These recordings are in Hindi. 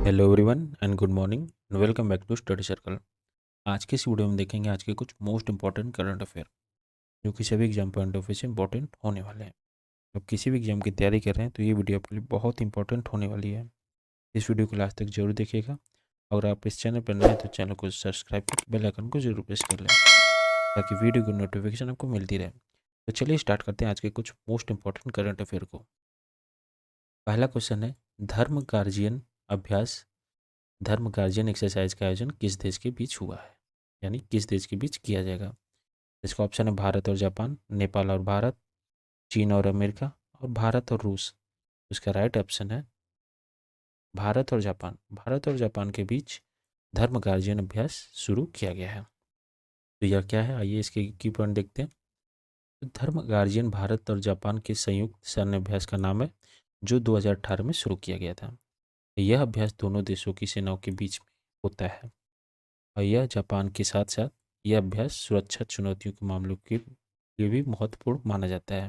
Hello everyone and good morning and welcome back to study circle. आज के इस वीडियो में देखेंगे आज के कुछ मोस्ट इंपॉर्टेंट करंट अफेयर जो कि सभी एग्जाम पॉइंट ऑफ व्यू से इंपॉर्टेंट होने वाले हैं। आप किसी भी एग्जाम की तैयारी कर रहे हैं तो ये वीडियो आपके लिए बहुत इंपॉर्टेंट होने वाली है। इस वीडियो को लास्ट तक जरूर देखिएगा। अगर आप इस चैनल पर नए हैं तो चैनल को सब्सक्राइब कर बेल आइकन को जरूर प्रेस कर लें ताकि वीडियो की नोटिफिकेशन आपको मिलती रहे। तो चलिए स्टार्ट करते हैं आज के कुछ मोस्ट इंपॉर्टेंट करंट अफेयर को। पहला क्वेश्चन है, धर्म गार्जियन अभ्यास धर्म गार्जियन एक्सरसाइज का आयोजन किस देश के बीच हुआ है, यानी किस देश के बीच किया जाएगा। इसका ऑप्शन है भारत और जापान, नेपाल और भारत, चीन और अमेरिका और भारत और रूस। उसका राइट ऑप्शन है भारत और जापान। भारत और जापान के बीच धर्म गार्जियन अभ्यास शुरू किया गया है। तो यह क्या है, आइए इसके की पॉइंट देखते हैं। तो धर्म गार्जियन भारत और जापान के संयुक्त सैन्य अभ्यास का नाम है जो 2018 में शुरू किया गया था। यह अभ्यास दोनों देशों की सेनाओं के बीच में होता है और यह जापान के साथ साथ यह अभ्यास सुरक्षा चुनौतियों के मामलों के लिए भी महत्वपूर्ण माना जाता है।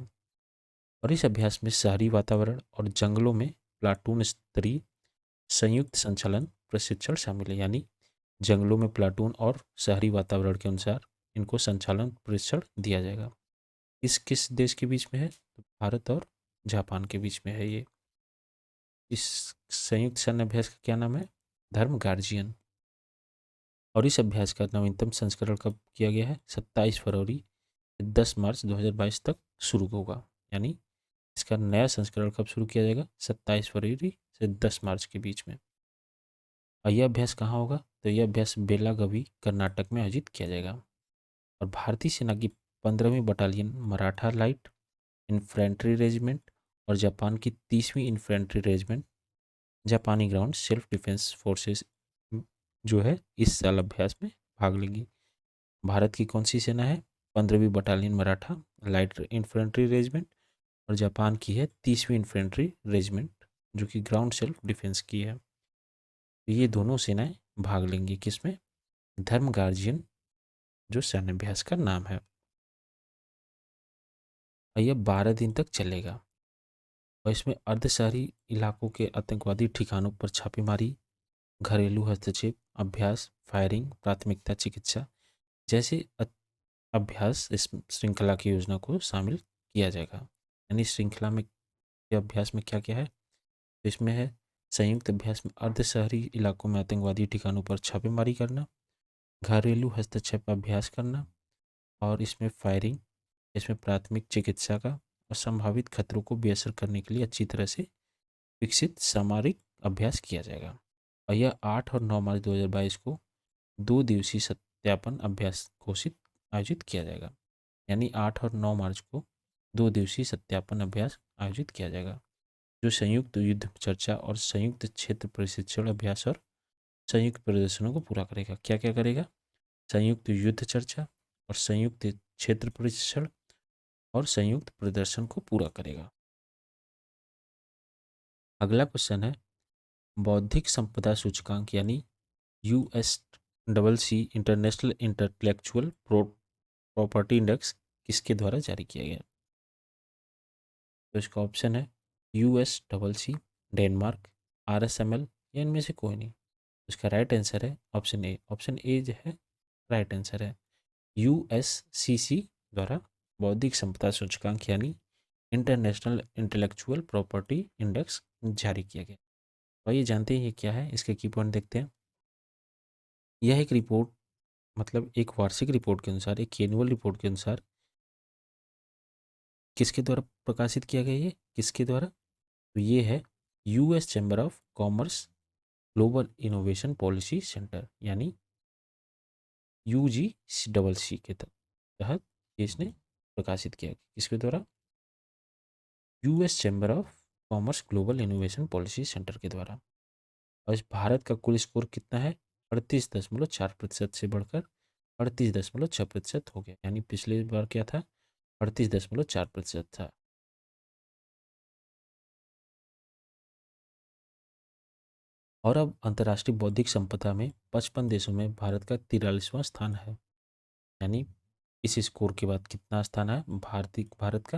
और इस अभ्यास में शहरी वातावरण और जंगलों में प्लाटून स्तरीय संयुक्त संचालन प्रशिक्षण शामिल है, यानी जंगलों में प्लाटून और शहरी वातावरण के अनुसार इनको संचालन प्रशिक्षण दिया जाएगा। इस किस देश के बीच में है, तो भारत और जापान के बीच में है ये। इस संयुक्त सैन्य अभ्यास का क्या नाम है, धर्म गार्जियन। और इस अभ्यास का नवीनतम संस्करण कब किया गया है, 27 फरवरी से 10 मार्च 2022 तक शुरू होगा। यानी इसका नया संस्करण कब शुरू किया जाएगा, 27 फरवरी से 10 मार्च के बीच में। और यह अभ्यास कहाँ होगा, तो यह अभ्यास बेलागवी कर्नाटक में आयोजित किया जाएगा। और भारतीय सेना की 15वीं battalion Maratha light infantry regiment और जापान की 30वीं इन्फेंट्री रेजिमेंट जापानी ग्राउंड सेल्फ डिफेंस फोर्सेस जो है इस साल अभ्यास में भाग लेंगी। भारत की कौन सी सेना है, 15वीं battalion Maratha light infantry regiment और जापान की है 30वीं इन्फेंट्री रेजिमेंट जो कि ग्राउंड सेल्फ डिफेंस की है। तो ये दोनों सेनाएं भाग लेंगी किसमें, धर्म गार्जियन जो सैन्य अभ्यास का नाम है। और यह 12 दिन तक चलेगा और इसमें अर्धशहरी इलाकों के आतंकवादी ठिकानों पर छापेमारी, घरेलू हस्तक्षेप, अभ्यास, फायरिंग, प्राथमिकता चिकित्सा जैसे अभ्यास इस श्रृंखला की योजना को शामिल किया जाएगा। यानी श्रृंखला में के अभ्यास में क्या क्या है, तो इसमें है संयुक्त अभ्यास में अर्धशहरी इलाकों में आतंकवादी ठिकानों पर छापेमारी करना, घरेलू हस्तक्षेप अभ्यास करना और इसमें फायरिंग, इसमें प्राथमिक चिकित्सा का और संभावित खतरों को बेअसर करने के लिए अच्छी तरह से विकसित सामरिक अभ्यास किया जाएगा। और यह 8 और 9 मार्च 2022 को 2 दिवसीय सत्यापन अभ्यास घोषित आयोजित किया जाएगा। यानी 8 और 9 मार्च को 2 दिवसीय सत्यापन अभ्यास आयोजित किया जाएगा जो संयुक्त युद्ध चर्चा और संयुक्त क्षेत्र प्रशिक्षण अभ्यास और संयुक्त प्रदर्शनों को पूरा करेगा। क्या क्या करेगा, संयुक्त युद्ध चर्चा और संयुक्त क्षेत्र प्रशिक्षण और संयुक्त प्रदर्शन को पूरा करेगा। अगला क्वेश्चन है, बौद्धिक संपदा सूचकांक यानी USCC international intellectual property index किसके द्वारा जारी किया गया। तो इसका ऑप्शन है USCC, डेनमार्क, RSML या इनमें से कोई नहीं। इसका राइट आंसर है ऑप्शन ए। ऑप्शन ए जो है राइट आंसर है। USCC द्वारा बौद्धिक संपदा सूचकांक यानी इंटरनेशनल इंटेलेक्चुअल प्रॉपर्टी इंडेक्स जारी किया गया। तो ये जानते हैं ये क्या है, इसके की पॉइंट देखते हैं। यह एक रिपोर्ट मतलब एक वार्षिक रिपोर्ट के अनुसार, एक एनुअल रिपोर्ट के अनुसार किसके द्वारा प्रकाशित किया गया, ये किसके द्वारा, तो ये है US chamber of commerce global innovation policy centre यानी UGCCC के तहत इसने प्रकाशित किया। किसके द्वारा, US chamber of commerce global innovation policy centre के द्वारा। और इस भारत का कुल स्कोर कितना है, 38.4% से बढ़कर 38.6% हो गया। यानी पिछले बार क्या था, 38.4% था। और अब अंतर्राष्ट्रीय बौद्धिक संपदा में 55 देशों में भारत का 43वां स्थान है। यानी इस स्कोर के बाद कितना स्थान है भारत का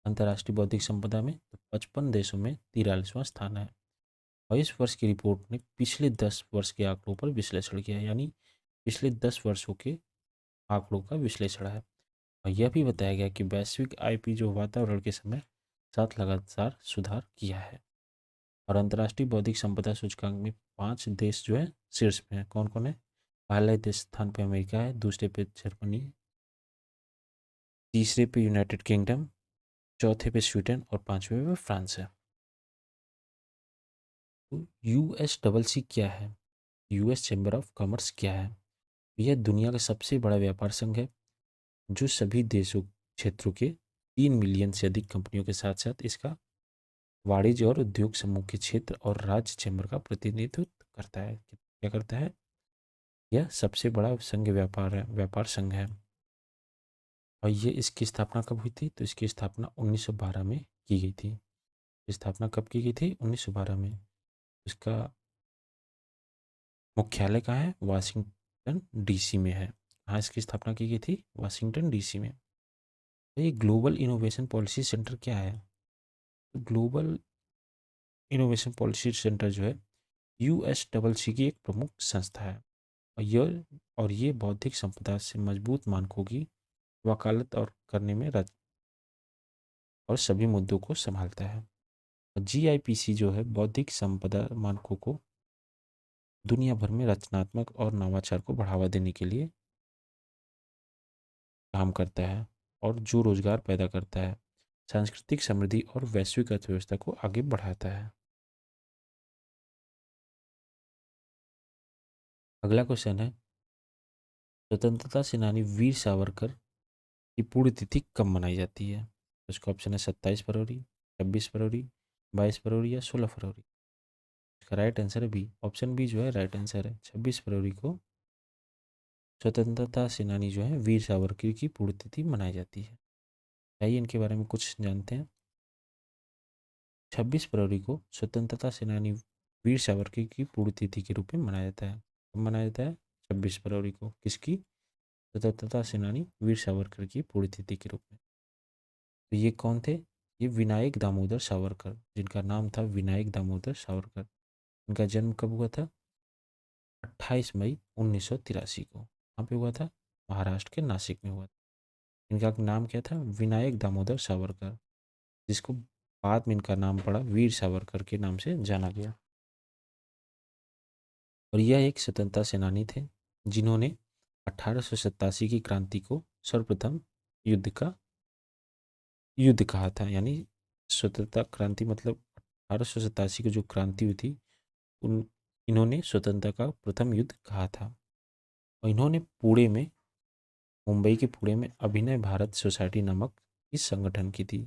अंतर्राष्ट्रीय बौद्धिक संपदा में, तो 55 देशों में 43वां स्थान है। और इस वर्ष की रिपोर्ट ने पिछले 10 वर्ष के आंकड़ों पर विश्लेषण किया है, यानी पिछले 10 वर्षों के आंकड़ों का विश्लेषण है। और यह भी बताया गया कि वैश्विक आईपी जो वातावरण के समय साथ लगातार सुधार किया है। और अंतर्राष्ट्रीय बौद्धिक संपदा सूचकांक में 5 देश जो है शीर्ष पे हैं। कौन कौन है? पहले देश स्थान पे अमेरिका है, दूसरे पे जर्मनी, तीसरे पे यूनाइटेड किंगडम, चौथे पे स्वीडन और पांचवें पे फ्रांस है। तो यूएस डबल सी क्या है? यूएस चैम्बर ऑफ कॉमर्स क्या है? यह दुनिया का सबसे बड़ा व्यापार संघ है जो सभी देशों क्षेत्रों के 3 मिलियन से अधिक कंपनियों के साथ साथ इसका वाणिज्य और उद्योग समूह के क्षेत्र और राज्य चैम्बर का प्रतिनिधित्व करता है। क्या करता है? यह सबसे बड़ा संघ व्यापार संघ है। और ये इसकी स्थापना कब हुई थी? तो इसकी स्थापना 1912 में की गई थी। स्थापना कब की गई थी? 1912 में। इसका मुख्यालय कहाँ है? वाशिंगटन डीसी में है। हाँ, इसकी स्थापना की गई थी वाशिंगटन डीसी में। तो ये ग्लोबल इनोवेशन पॉलिसी सेंटर क्या है? तो ग्लोबल इनोवेशन पॉलिसी सेंटर जो है यूएस डबल सी की एक प्रमुख संस्था है। और ये बौद्धिक संपदा से मजबूत मानकों की वकालत और करने में और सभी मुद्दों को संभालता है। जीआईपीसी जो है बौद्धिक संपदा मानकों को दुनिया भर में रचनात्मक और नवाचार को बढ़ावा देने के लिए काम करता है और जो रोजगार पैदा करता है, सांस्कृतिक समृद्धि और वैश्विक अर्थव्यवस्था को आगे बढ़ाता है। अगला क्वेश्चन है, स्वतंत्रता सेनानी वीर सावरकर की पुण्यतिथि कब मनाई जाती है? तो इसका ऑप्शन है 27 फरवरी, 26 फरवरी, 22 फरवरी या 16 फरवरी। इसका राइट आंसर है बी। ऑप्शन बी जो है राइट आंसर है। 26 फरवरी को स्वतंत्रता सेनानी जो है वीर सावरकर की पुण्यतिथि मनाई जाती है। आइए इनके बारे में कुछ जानते हैं। 26 फरवरी को स्वतंत्रता सेनानी वीर सावरकर की पुण्यतिथि के रूप में मनाया जाता है। कब मनाया जाता है? 26 फरवरी को। किसकी? स्वतंत्रता सेनानी वीर सावरकर की पुण्यतिथि के रूप में। तो ये कौन थे? ये विनायक दामोदर सावरकर, जिनका नाम था विनायक दामोदर सावरकर। इनका जन्म कब हुआ था? 28 मई 1983 को। कहाँ पे हुआ था? महाराष्ट्र के नासिक में हुआ था। इनका नाम क्या था? विनायक दामोदर सावरकर, जिसको बाद में इनका नाम पड़ा वीर सावरकर के नाम से जाना गया। और यह एक स्वतंत्रता सेनानी थे जिन्होंने 1887 की क्रांति को सर्वप्रथम युद्ध कहा था। यानी स्वतंत्रता क्रांति मतलब 1887 की जो क्रांति हुई थी उन इन्होंने स्वतंत्रता का प्रथम युद्ध कहा था। और इन्होंने पुणे में, मुंबई के पुणे में अभिनव भारत सोसाइटी नामक इस संगठन की थी,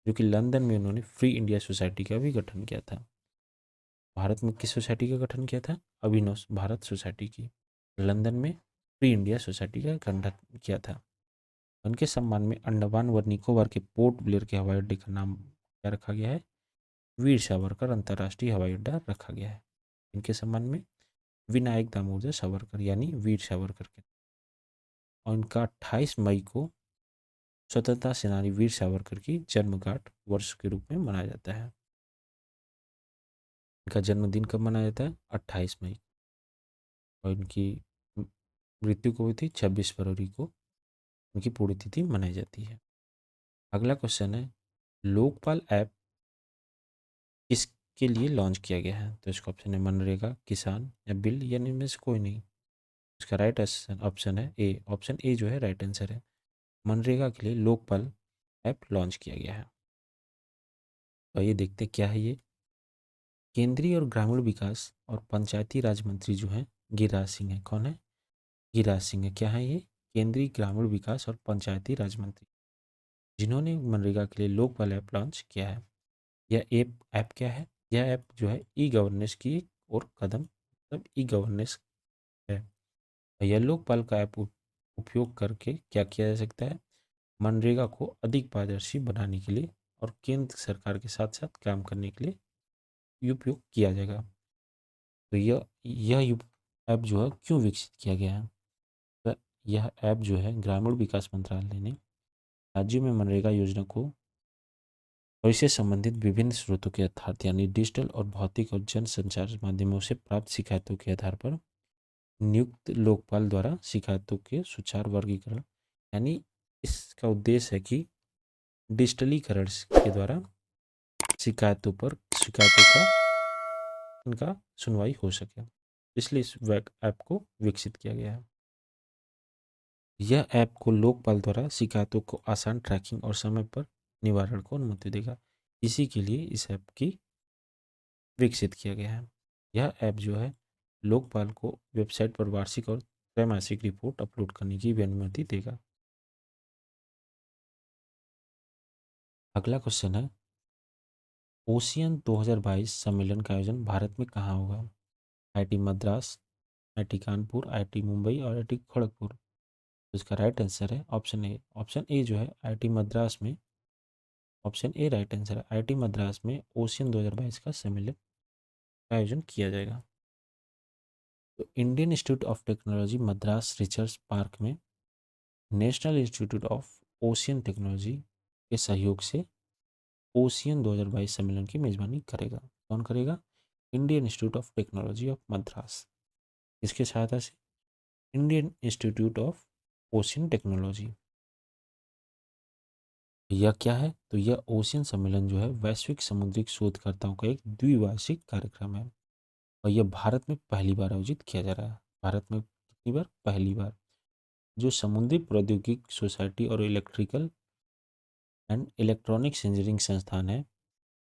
जो कि लंदन में उन्होंने फ्री इंडिया सोसाइटी का भी गठन किया था। भारत में किस सोसाइटी का गठन किया था? अभिनव भारत सोसाइटी की। लंदन में फ्री इंडिया सोसाइटी का गठन किया था। उनके सम्मान में अंडमान व निकोबार के पोर्ट ब्लेयर के हवाई अड्डे का नाम क्या रखा गया है? वीर सावरकर अंतर्राष्ट्रीय हवाई अड्डा रखा गया है। इनके सम्मान में विनायक दामोदर सावरकर यानी वीर सावरकर के। और इनका 28 मई को स्वतंत्रता सेनानी वीर सावरकर की जन्मगांठ वर्ष के रूप में मनाया जाता है। इनका जन्मदिन कब मनाया जाता है? 28 मई। और इनकी मृत्यु को हुई थी 26 फरवरी को। उनकी पुण्यतिथि मनाई जाती है। अगला क्वेश्चन है, लोकपाल ऐप किसके लिए लॉन्च किया गया है? तो इसका ऑप्शन है मनरेगा, किसान या बिल या इनमें से कोई नहीं। इसका राइट ऑप्शन है ए। ऑप्शन ए जो है राइट आंसर है। मनरेगा के लिए लोकपाल ऐप लॉन्च किया गया है। तो ये देखते क्या है ये। केंद्रीय और ग्रामीण विकास और पंचायती राज मंत्री जो हैं गिरिराज सिंह है। कौन है? गिरिराज सिंह है। क्या है ये? केंद्रीय ग्रामीण विकास और पंचायती राज मंत्री, जिन्होंने मनरेगा के लिए लोकपाल ऐप लॉन्च किया है। यह ऐप क्या है? यह ऐप जो है ई गवर्नेंस की एक और कदम, मतलब ई गवर्नेंस है। यह लोकपाल का ऐप उपयोग करके क्या किया जा सकता है? मनरेगा को अधिक पारदर्शी बनाने के लिए और केंद्र सरकार के साथ साथ काम करने के लिए उपयोग किया जाएगा। तो यह ऐप जो है क्यों विकसित किया गया है? तो यह ऐप जो है ग्रामीण विकास मंत्रालय ने राज्यों में मनरेगा योजना को और इससे संबंधित विभिन्न स्रोतों के आधार यानी डिजिटल और भौतिक और जन संचार माध्यमों से प्राप्त शिकायतों के आधार पर नियुक्त लोकपाल द्वारा शिकायतों के सुचारू वर्गीकरण, यानी इसका उद्देश्य है कि डिजिटलीकरण के द्वारा शिकायतों का इनका सुनवाई हो सके, इसलिए इस वेब ऐप को विकसित किया गया है। यह ऐप को लोकपाल द्वारा शिकायतों को आसान ट्रैकिंग और समय पर निवारण को अनुमति देगा। इसी के लिए इस ऐप की विकसित किया गया है। यह ऐप जो है लोकपाल को वेबसाइट पर वार्षिक और त्रैमासिक रिपोर्ट अपलोड करने की भी अनुमति देगा। अगला क्वेश्चन है, ओशियन 2022 सम्मेलन का आयोजन भारत में कहाँ होगा? IIT Madras, IIT Kanpur, IIT Mumbai और आईआईटी खड़गपुर। तो इसका राइट आंसर है ऑप्शन ए। ऑप्शन ए जो है आईआईटी मद्रास में, ऑप्शन ए राइट आंसर है। आईआईटी मद्रास में ओशियन 2022 का सम्मेलन का आयोजन किया जाएगा। तो Indian Institute of Technology Madras Research Park में National Institute of Ocean Technology के सहयोग से ओशियन 2022 सम्मेलन की मेजबानी करेगा। कौन करेगा? Indian Institute of technology of Madras. इसके सहायता से Indian Institute of Ocean technology. यह क्या है? तो यह ओशियन सम्मेलन जो है वैश्विक समुद्री शोधकर्ताओं का एक द्विवार्षिक कार्यक्रम है और यह भारत में पहली बार आयोजित किया जा रहा है। भारत में कितनी बार? पहली बार। जो समुद्री प्रौद्योगिकी सोसाइटी और इलेक्ट्रिकल एंड इलेक्ट्रॉनिक्स इंजीनियरिंग संस्थान है,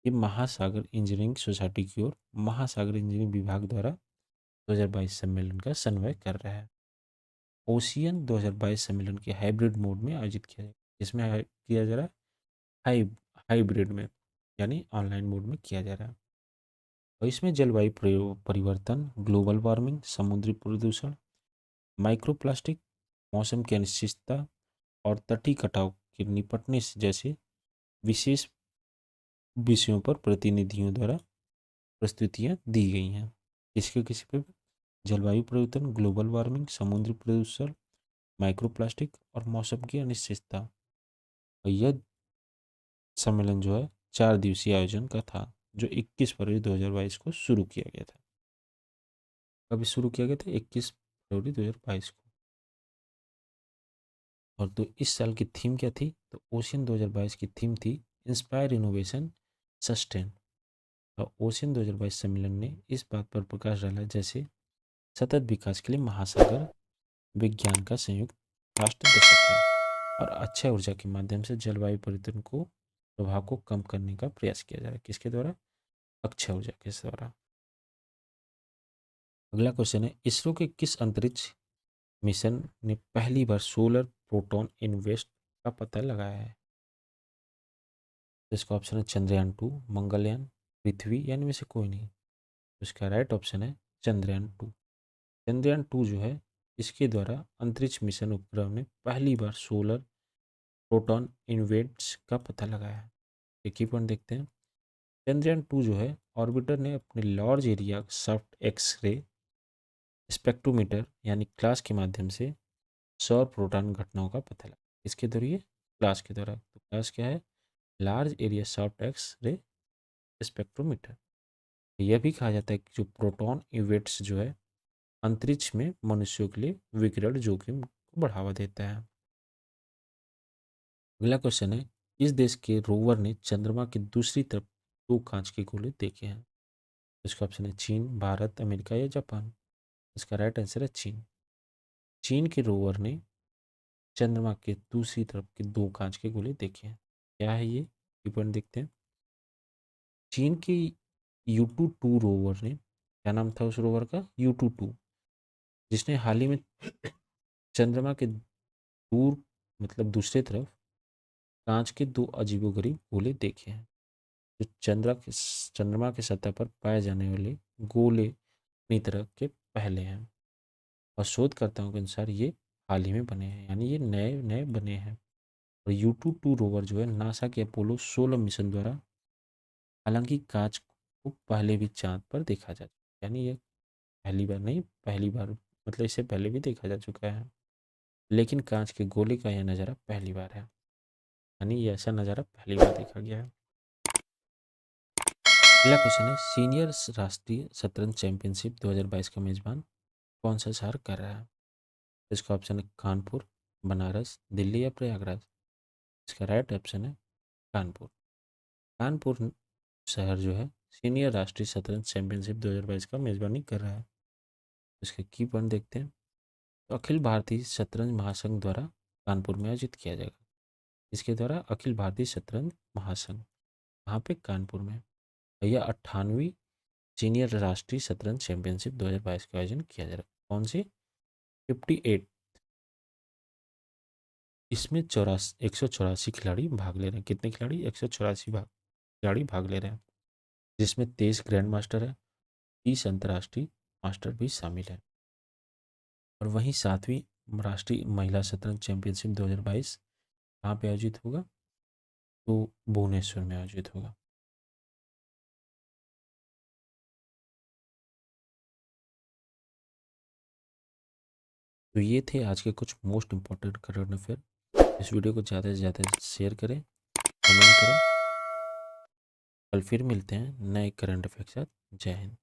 ये महासागर इंजीनियरिंग सोसाइटी की ओर महासागर इंजीनियरिंग विभाग द्वारा 2022 सम्मेलन का समन्वय कर रहा है। ओशियन 2022 सम्मेलन के हाइब्रिड मोड में आयोजित किया जाएगा। इसमें किया जा रहा है हाइब्रिड में, यानी ऑनलाइन मोड में किया जा रहा है। और इसमें जलवायु परिवर्तन, ग्लोबल वार्मिंग, समुद्री प्रदूषण, माइक्रोप्लास्टिक, मौसम की अनिश्चितता और तटीय कटाव के निपटने से जैसे विशेष विषयों पर प्रतिनिधियों द्वारा प्रस्तुतियां दी गई हैं। किसी पे? जलवायु परिवर्तन, ग्लोबल वार्मिंग, समुद्री प्रदूषण, माइक्रोप्लास्टिक और मौसम की अनिश्चितता। और यह सम्मेलन जो है 4 दिवसीय आयोजन का था, जो 21 फरवरी 2022 को शुरू किया गया था। कभी शुरू किया गया था? 21 फरवरी 2022 को। और तो इस साल की थीम क्या थी? तो ओशियन 2022 की थीम थी इंस्पायर इनोवेशन सस्टेन। और ओशियन 2022 सम्मेलन ने इस बात पर प्रकाश डाला जैसे सतत विकास के लिए महासागर विज्ञान का संयुक्त राष्ट्र दशक है और अक्षय ऊर्जा के माध्यम से जलवायु परिवर्तन को प्रभाव को कम करने का प्रयास किया जा रहा है। किसके द्वारा? अक्षय ऊर्जा के द्वारा। अगला क्वेश्चन है, इसरो के किस अंतरिक्ष मिशन ने पहली बार सोलर प्रोटॉन इन्वेस्ट का पता लगाया है? तो इसका ऑप्शन है चंद्रयान 2, मंगलयान, पृथ्वी, यानी में से कोई नहीं। तो इसका राइट ऑप्शन है चंद्रयान 2। चंद्रयान 2 जो है इसके द्वारा अंतरिक्ष मिशन उपग्रह ने पहली बार सोलर प्रोटॉन इन्वेट्स का पता लगाया है। एक ही पॉइंट देखते हैं। चंद्रयान 2 जो है ऑर्बिटर ने अपने large area soft x-ray spectrometer यानी क्लास के माध्यम से सौर प्रोटॉन घटनाओं का पता लगा। इसके जरिए क्लास के द्वारा। तो क्लास क्या है? Large area soft X ray spectrometer. यह भी कहा जाता है कि जो प्रोटॉन इवेंट्स जो है अंतरिक्ष में मनुष्यों के लिए विकिरण जोखिम को बढ़ावा देता है। अगला क्वेश्चन है, इस देश के रोवर ने चंद्रमा की दूसरी तरफ 2 कांच के गोले देखे हैं? इसका ऑप्शन है चीन, भारत, अमेरिका या जापान। इसका राइट आंसर है चीन। चीन के रोवर ने चंद्रमा के दूसरी तरफ के 2 कांच के गोले देखे हैं। क्या है ये पॉइंट देखते हैं। चीन की U22 रोवर ने, क्या नाम था उस रोवर का? U22, जिसने हाल ही में चंद्रमा के दूर मतलब दूसरे तरफ कांच के 2 अजीबोगरीब गोले देखे हैं। जो चंद्रमा के सतह पर पाए जाने वाले गोले अपनी तरह के पहले हैं और शोधकर्ताओं के अनुसार ये हाल ही में बने हैं, यानी ये नए नए बने हैं। और U22 रोवर जो है नासा के अपोलो 16 मिशन द्वारा, हालांकि कांच को पहले भी चांद पर देखा जा चुका, यानी ये पहली बार नहीं, पहली बार मतलब इससे पहले भी देखा जा चुका है, लेकिन कांच के गोले का यह नज़ारा पहली बार है, यानी ये ऐसा नज़ारा पहली बार देखा गया है। अगला क्वेश्चन है, सीनियर राष्ट्रीय शतरंज चैंपियनशिप 2022 का मेजबान कौन सा शहर कर रहा है? इसका ऑप्शन है कानपुर, बनारस, दिल्ली या प्रयागराज। इसका राइट ऑप्शन है कानपुर। कानपुर शहर जो है सीनियर राष्ट्रीय शतरंज चैंपियनशिप 2022 का मेजबानी कर रहा है। इसके की पॉइंट देखते हैं। तो अखिल भारतीय शतरंज महासंघ द्वारा कानपुर में आयोजित किया जाएगा। इसके द्वारा अखिल भारतीय शतरंज महासंघ, वहाँ पे कानपुर में। यह 98वीं सीनियर राष्ट्रीय शतरंज चैंपियनशिप 2022 का आयोजन किया जा रहा है। कौन सी? 58। इसमें 184 खिलाड़ी भाग ले रहे हैं। कितने खिलाड़ी? 184 खिलाड़ी भाग ले रहे हैं, जिसमें 23 ग्रैंड मास्टर है, 30 अंतर्राष्ट्रीय मास्टर भी शामिल है। और वहीं 7वीं राष्ट्रीय महिला शतरंज चैंपियनशिप 2022 कहाँ पे आयोजित होगा? तो भुवनेश्वर में आयोजित होगा। तो ये थे आज के कुछ मोस्ट इम्पॉर्टेंट करंट अफेयर। इस वीडियो को ज़्यादा से ज़्यादा शेयर करें, कमेंट करें। कल फिर मिलते हैं नए करंट अफेयर के साथ। जय हिंद।